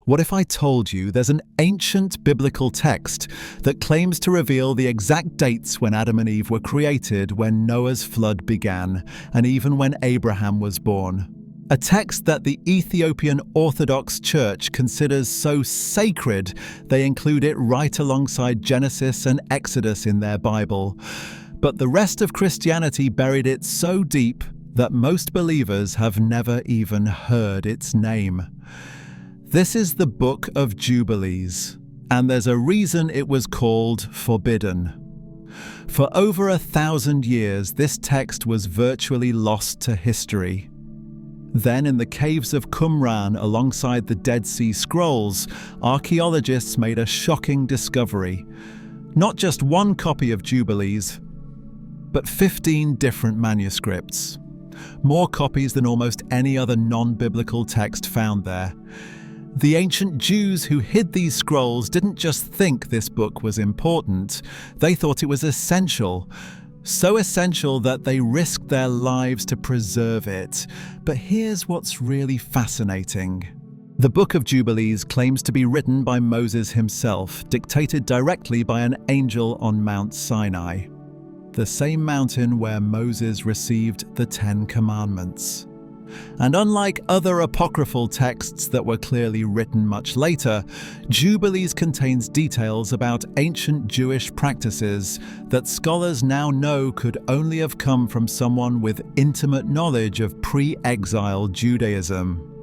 What if I told you there's an ancient biblical text that claims to reveal the exact dates when Adam and Eve were created, when Noah's flood began, and even when Abraham was born? A text that the Ethiopian Orthodox Church considers so sacred they include it right alongside Genesis and Exodus in their Bible. But the rest of Christianity buried it so deep that most believers have never even heard its name. This is the Book of Jubilees, and there's a reason it was called forbidden. For over 1,000 years, this text was virtually lost to history. Then, in the caves of Qumran, alongside the Dead Sea Scrolls, archaeologists made a shocking discovery. Not just one copy of Jubilees, but 15 different manuscripts. More copies than almost any other non-biblical text found there. The ancient Jews who hid these scrolls didn't just think this book was important, they thought it was essential. So essential that they risked their lives to preserve it. But here's what's really fascinating. The Book of Jubilees claims to be written by Moses himself, dictated directly by an angel on Mount Sinai, the same mountain where Moses received the 10 Commandments. And unlike other apocryphal texts that were clearly written much later, Jubilees contains details about ancient Jewish practices that scholars now know could only have come from someone with intimate knowledge of pre-exile Judaism.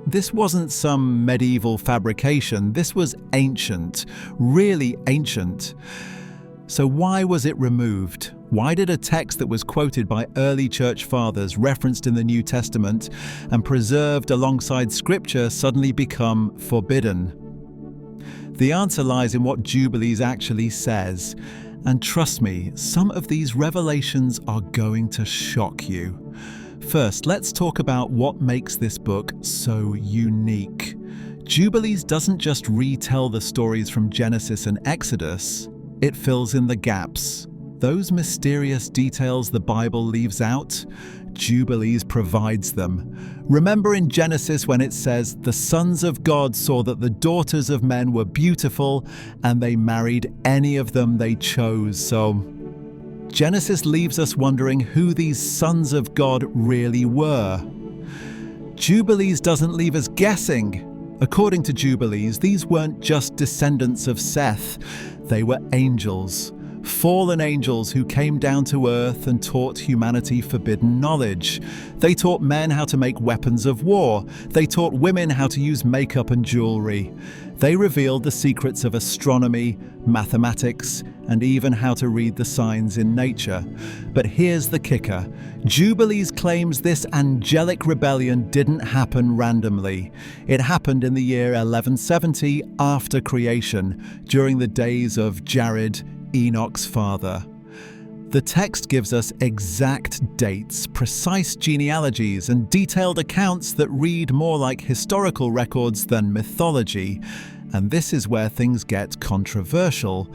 This wasn't some medieval fabrication, this was ancient, really ancient. So why was it removed? Why did a text that was quoted by early church fathers, referenced in the New Testament, and preserved alongside Scripture suddenly become forbidden? The answer lies in what Jubilees actually says. And trust me, some of these revelations are going to shock you. First, let's talk about what makes this book so unique. Jubilees doesn't just retell the stories from Genesis and Exodus, it fills in the gaps. Those mysterious details the Bible leaves out, Jubilees provides them. Remember in Genesis when it says, "The sons of God saw that the daughters of men were beautiful, and they married any of them they chose." So, Genesis leaves us wondering who these sons of God really were. Jubilees doesn't leave us guessing. According to Jubilees, these weren't just descendants of Seth, they were angels. Fallen angels who came down to earth and taught humanity forbidden knowledge. They taught men how to make weapons of war. They taught women how to use makeup and jewelry. They revealed the secrets of astronomy, mathematics, and even how to read the signs in nature. But here's the kicker. Jubilees claims this angelic rebellion didn't happen randomly. It happened in the year 1170 after creation, during the days of Jared, Enoch's father. The text gives us exact dates, precise genealogies, and detailed accounts that read more like historical records than mythology. And this is where things get controversial.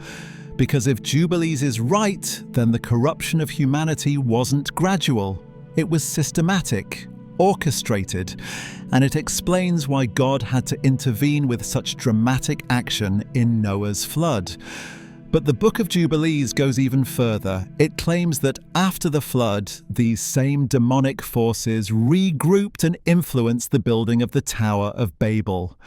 Because if Jubilees is right, then the corruption of humanity wasn't gradual. It was systematic, orchestrated, and it explains why God had to intervene with such dramatic action in Noah's flood. But the Book of Jubilees goes even further. It claims that after the flood, these same demonic forces regrouped and influenced the building of the Tower of Babel.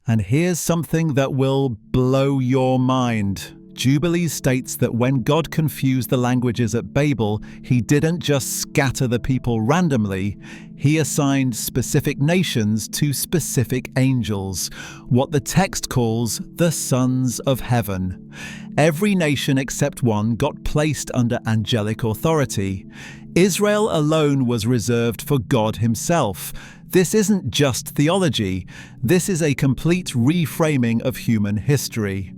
And here's something that will blow your mind. Jubilees states that when God confused the languages at Babel, he didn't just scatter the people randomly, he assigned specific nations to specific angels, what the text calls the sons of heaven. Every nation except one got placed under angelic authority. Israel alone was reserved for God himself. This isn't just theology, this is a complete reframing of human history.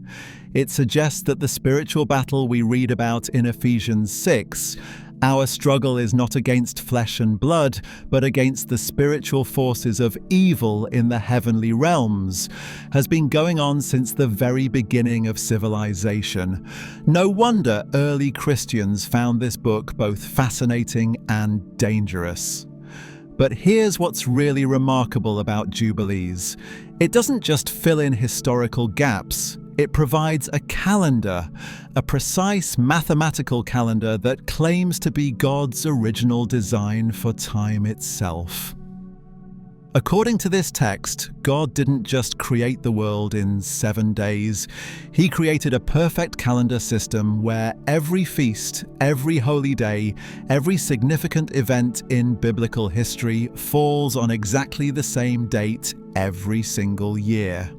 It suggests that the spiritual battle we read about in Ephesians 6, our struggle is not against flesh and blood, but against the spiritual forces of evil in the heavenly realms, has been going on since the very beginning of civilization. No wonder early Christians found this book both fascinating and dangerous. But here's what's really remarkable about Jubilees. It doesn't just fill in historical gaps. It provides a calendar, a precise mathematical calendar that claims to be God's original design for time itself. According to this text, God didn't just create the world in 7 days. He created a perfect calendar system where every feast, every holy day, every significant event in biblical history falls on exactly the same date every single year.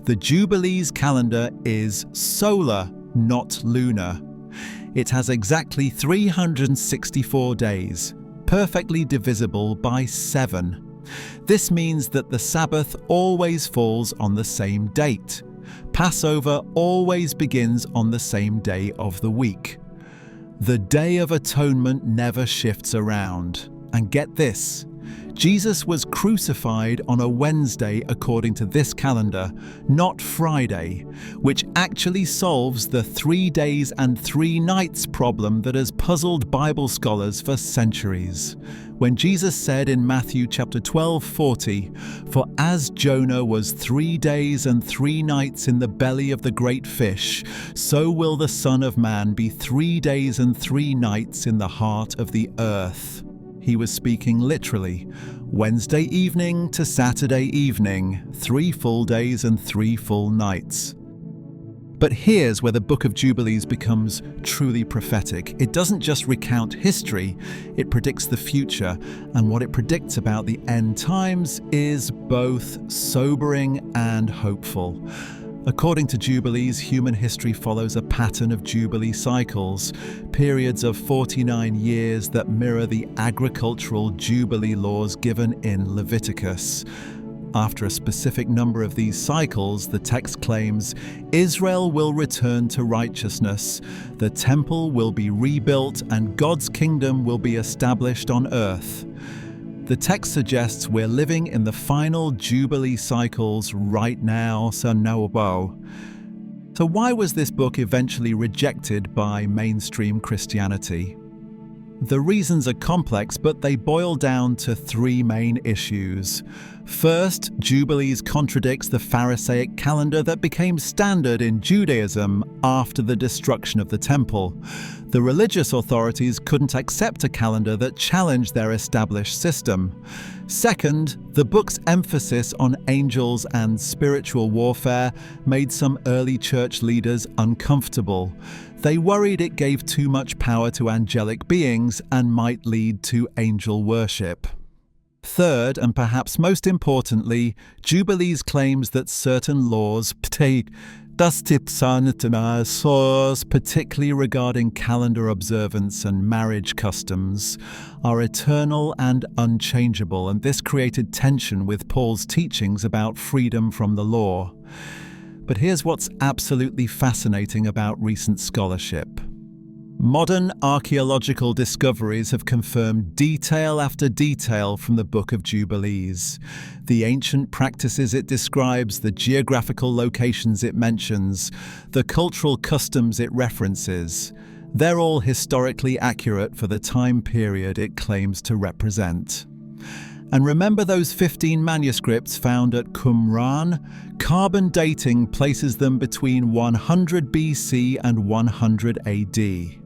The Jubilees calendar is solar, not lunar. It has exactly 364 days, perfectly divisible by 7. This means that the Sabbath always falls on the same date. Passover always begins on the same day of the week. The Day of Atonement never shifts around. And get this, Jesus was crucified on a Wednesday according to this calendar, not Friday, which actually solves the 3 days and 3 nights problem that has puzzled Bible scholars for centuries. When Jesus said in Matthew chapter 12:40, "For as Jonah was 3 days and 3 nights in the belly of the great fish, so will the Son of Man be 3 days and 3 nights in the heart of the earth." He was speaking literally. Wednesday evening to Saturday evening, 3 full days and 3 full nights. But here's where the Book of Jubilees becomes truly prophetic. It doesn't just recount history, it predicts the future, and what it predicts about the end times is both sobering and hopeful. According to Jubilees, human history follows a pattern of Jubilee cycles, periods of 49 years that mirror the agricultural Jubilee laws given in Leviticus. After a specific number of these cycles, the text claims, Israel will return to righteousness, the temple will be rebuilt, and God's kingdom will be established on earth. The text suggests we're living in the final Jubilee cycles right now, so why was this book eventually rejected by mainstream Christianity? The reasons are complex, but they boil down to 3 main issues. First, Jubilees contradicts the Pharisaic calendar that became standard in Judaism after the destruction of the temple. The religious authorities couldn't accept a calendar that challenged their established system. Second, the book's emphasis on angels and spiritual warfare made some early church leaders uncomfortable. They worried it gave too much power to angelic beings and might lead to angel worship. Third, and perhaps most importantly, Jubilees claims that certain laws, particularly regarding calendar observance and marriage customs, are eternal and unchangeable, and this created tension with Paul's teachings about freedom from the law. But here's what's absolutely fascinating about recent scholarship. Modern archaeological discoveries have confirmed detail after detail from the Book of Jubilees. The ancient practices it describes, the geographical locations it mentions, the cultural customs it references, they're all historically accurate for the time period it claims to represent. And remember those 15 manuscripts found at Qumran? Carbon dating places them between 100 BC and 100 AD.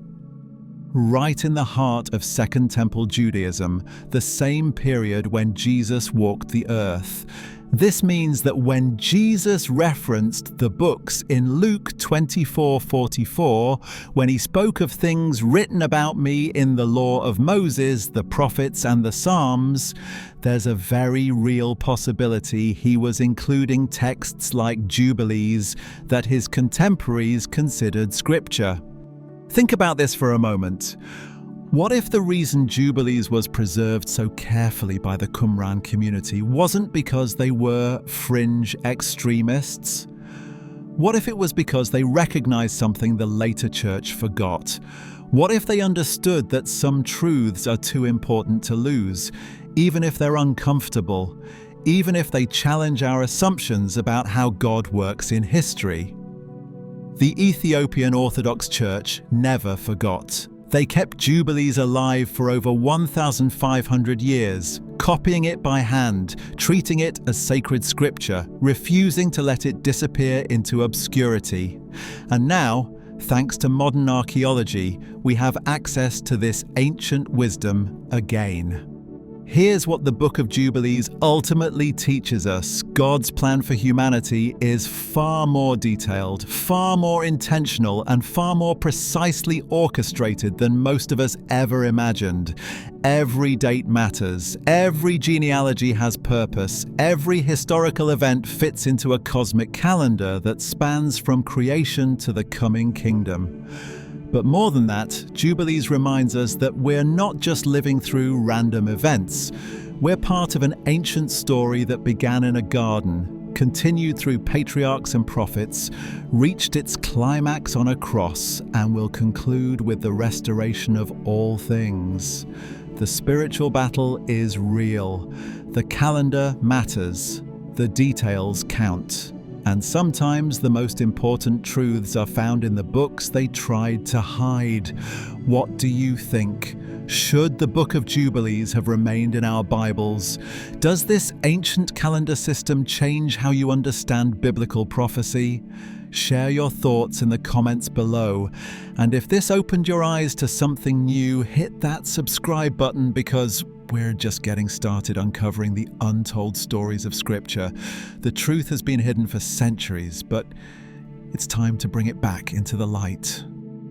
Right in the heart of Second Temple Judaism, the same period when Jesus walked the earth. This means that when Jesus referenced the books in Luke 24:44, when he spoke of things written about me in the law of Moses, the prophets and the Psalms, there's a very real possibility he was including texts like Jubilees that his contemporaries considered scripture. Think about this for a moment. What if the reason Jubilees was preserved so carefully by the Qumran community wasn't because they were fringe extremists? What if it was because they recognized something the later church forgot? What if they understood that some truths are too important to lose, even if they're uncomfortable, even if they challenge our assumptions about how God works in history? The Ethiopian Orthodox Church never forgot. They kept Jubilees alive for over 1,500 years, copying it by hand, treating it as sacred scripture, refusing to let it disappear into obscurity. And now, thanks to modern archaeology, we have access to this ancient wisdom again. Here's what the Book of Jubilees ultimately teaches us. God's plan for humanity is far more detailed, far more intentional, and far more precisely orchestrated than most of us ever imagined. Every date matters, every genealogy has purpose, every historical event fits into a cosmic calendar that spans from creation to the coming kingdom. But more than that, Jubilees reminds us that we're not just living through random events. We're part of an ancient story that began in a garden, continued through patriarchs and prophets, reached its climax on a cross, and will conclude with the restoration of all things. The spiritual battle is real. The calendar matters. The details count. And sometimes the most important truths are found in the books they tried to hide. What do you think? Should the Book of Jubilees have remained in our Bibles? Does this ancient calendar system change how you understand biblical prophecy? Share your thoughts in the comments below. And if this opened your eyes to something new, hit that subscribe button, because we're just getting started uncovering the untold stories of Scripture. The truth has been hidden for centuries, but it's time to bring it back into the light.